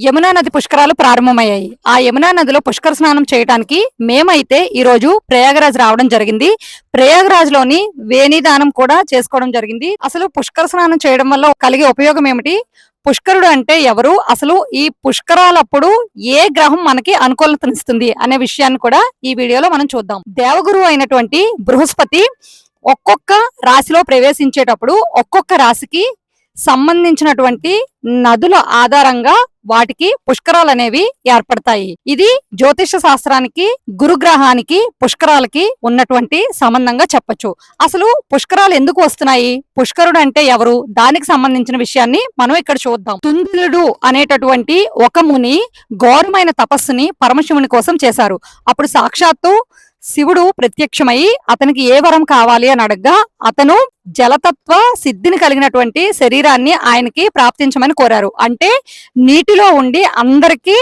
యమునా నది పుష్కరాలు ప్రారంభమయ్యాయి. ఆ యమునా నదిలో పుష్కర స్నానం చేయడానికి మేమైతే ఈ రోజు ప్రయాగరాజ్ రావడం జరిగింది. ప్రయాగరాజ్ లోని వేణిదానం కూడా చేసుకోవడం జరిగింది. అసలు పుష్కర స్నానం చేయడం వల్ల కలిగే ఉపయోగం ఏమిటి? పుష్కరుడు అంటే ఎవరు? అసలు ఈ పుష్కరాలప్పుడు ఏ గ్రహం మనకి అనుకూలతనిస్తుంది అనే విషయాన్ని కూడా ఈ వీడియోలో మనం చూద్దాం. దేవగురు అయినటువంటి బృహస్పతి ఒక్కొక్క రాశిలో ప్రవేశించేటప్పుడు ఒక్కొక్క రాశికి సంబంధించినటువంటి నదుల ఆధారంగా వాటికి పుష్కరాలు అనేవి ఏర్పడతాయి. ఇది జ్యోతిష శాస్త్రానికి గురుగ్రహానికి పుష్కరాలకి ఉన్నటువంటి సంబంధంగా చెప్పొచ్చు. అసలు పుష్కరాలు ఎందుకు వస్తున్నాయి? పుష్కరుడు అంటే ఎవరు? దానికి సంబంధించిన విషయాన్ని మనం ఇక్కడ చూద్దాం. తుందిలుడు అనేటటువంటి ఒక ముని ఘోరమైన తపస్సుని పరమశివుని కోసం చేశారు. అప్పుడు సాక్షాత్తు శివుడు ప్రత్యక్షమై అతనికి ఏ వరం కావాలి అని అడగ్గా అతను జలతత్వ సిద్ధిని కలిగినటువంటి శరీరాన్ని ఆయనకి ప్రాప్తించమని కోరారు. అంటే నీటిలో ఉండి అందరికీ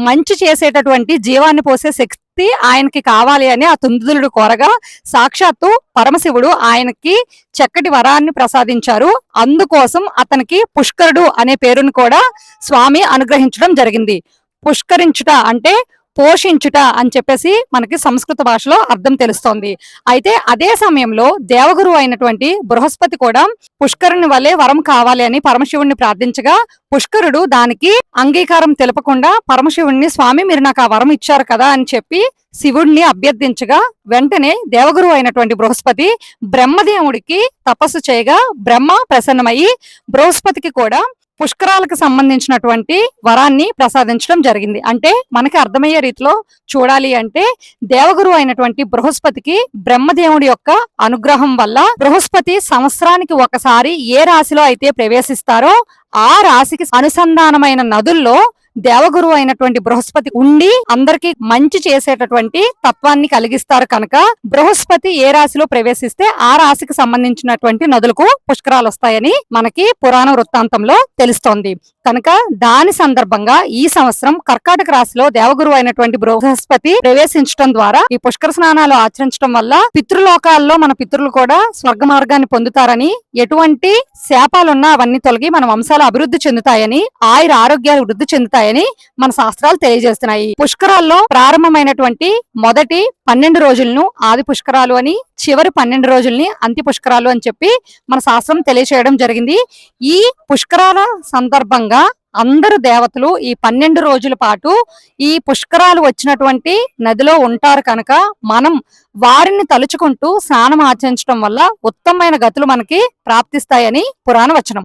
మంచి చేసేటటువంటి జీవాన్ని పోసే శక్తి ఆయనకి కావాలి అని ఆ తుందులుడు కోరగా సాక్షాత్తు పరమశివుడు ఆయనకి చక్కటి వరాన్ని ప్రసాదించారు. అందుకోసం అతనికి పుష్కరుడు అనే పేరును కూడా స్వామి అనుగ్రహించడం జరిగింది. పుష్కరించుట అంటే పోషించుట అని చెప్పేసి మనకి సంస్కృత భాషలో అర్థం తెలుస్తోంది. అయితే అదే సమయంలో దేవగురు అయినటువంటి బృహస్పతి కూడా పుష్కరుని వలె వరం కావాలి అని పరమశివుణ్ణి ప్రార్థించగా పుష్కరుడు దానికి అంగీకారం తెలపకుండా పరమశివుణ్ణి స్వామి మీరు నాకు ఆ వరం ఇచ్చారు కదా అని చెప్పి శివుణ్ణి అభ్యర్థించగా వెంటనే దేవగురు అయినటువంటి బృహస్పతి బ్రహ్మదేవుడికి తపస్సు చేయగా బ్రహ్మ ప్రసన్నమయ్యి బృహస్పతికి కూడా పుష్కరాలకు సంబంధించినటువంటి వరాన్ని ప్రసాదించడం జరిగింది. అంటే మనకి అర్థమయ్యే రీతిలో చూడాలి అంటే దేవగురు అయినటువంటి బృహస్పతికి బ్రహ్మదేవుడి యొక్క అనుగ్రహం వల్ల బృహస్పతి సంవత్సరానికి ఒకసారి ఏ రాశిలో అయితే ప్రవేశిస్తారో ఆ రాశికి అనుసంధానమైన నదుల్లో దేవగురు అయినటువంటి బృహస్పతి ఉండి అందరికి మంచి చేసేటటువంటి తత్వాన్ని కలిగిస్తారు కనుక బృహస్పతి ఏ రాశిలో ప్రవేశిస్తే ఆ రాశికి సంబంధించినటువంటి నదులకు పుష్కరాలు వస్తాయని మనకి పురాణ వృత్తాంతంలో తెలుస్తోంది. కనుక దాని సందర్భంగా ఈ సంవత్సరం కర్కాటక రాశిలో దేవగురు అయినటువంటి బృహస్పతి ప్రవేశించడం ద్వారా ఈ పుష్కర స్నానాలు ఆచరించడం వల్ల పితృలోకాల్లో మన పితృలు కూడా స్వర్గ మార్గాన్ని పొందుతారని, ఎటువంటి శాపాలున్నా అవన్నీ తొలగి మన వంశాలు అభివృద్ధి చెందుతాయని, ఆయుర ఆరోగ్యాలు వృద్ధి చెందుతాయని మన శాస్త్రాలు తెలియజేస్తున్నాయి. పుష్కరాల్లో ప్రారంభమైనటువంటి మొదటి 12 రోజులను ఆది పుష్కరాలు అని, చివరి 12 రోజుల్ని అంత్య పుష్కరాలు అని చెప్పి మన శాస్త్రం తెలియచేయడం జరిగింది. ఈ పుష్కరాల సందర్భంగా అందరు దేవతలు ఈ 12 రోజుల పాటు ఈ పుష్కరాలు వచ్చినటువంటి నదిలో ఉంటారు కనుక మనం వారిని తలుచుకుంటూ స్నానం ఆచరించడం వల్ల ఉత్తమమైన గతులు మనకి ప్రాప్తిస్తాయని పురాణ వచనం.